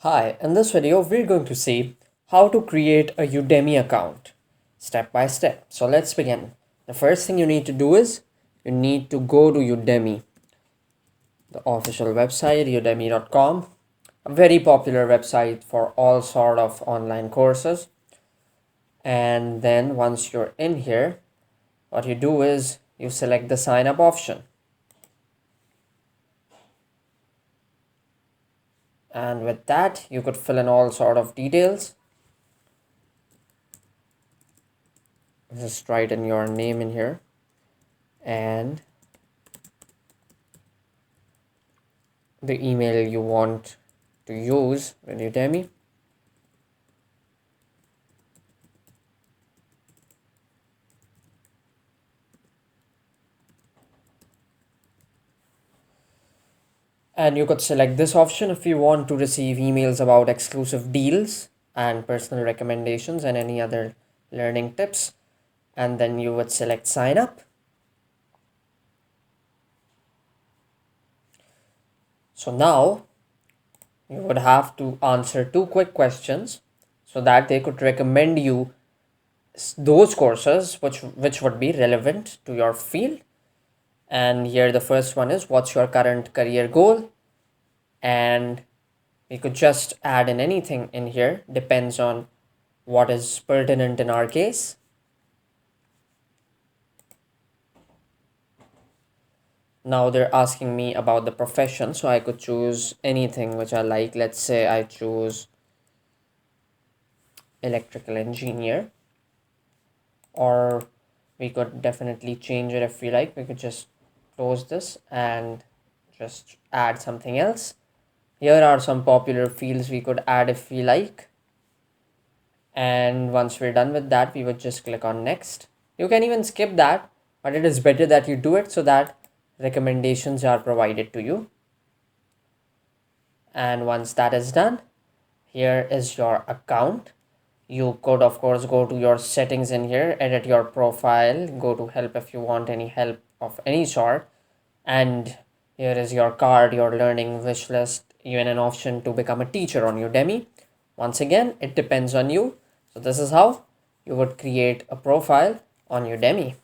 Hi, in this video we're going to see how to create a Udemy account step by step. So let's begin. The first thing you need to do is you need to go to Udemy, the official website udemy.com, a very popular website for all sort of online courses. And then once you're in here, what you do is you select the sign up option. And with that, you could fill in all sort of details. Just write in your name in here and the email you want to use with Udemy. And you could select this option if you want to receive emails about exclusive deals and personal recommendations and any other learning tips. And then you would select sign up. So now you would have to answer two quick questions so that they could recommend you those courses which would be relevant to your field. And here the first one is, what's your current career goal? And we could just add in anything in here, depends on what is pertinent in our case. Now they're asking me about the profession, so I could choose anything which I like. Let's say I choose electrical engineer, or we could definitely change it if we like. We could just close this and just add something else. Here are some popular fields we could add if we like. And once we're done with that, we would just click on next. You can even skip that, but it is better that you do it so that recommendations are provided to you. And once that is done, here is your account. You could of course go to your settings in here, edit your profile, go to help if you want any help of any sort, and here is your card, your learning wish list, even an option to become a teacher on Udemy. Once again, it depends on you. So this is how you would create a profile on Udemy.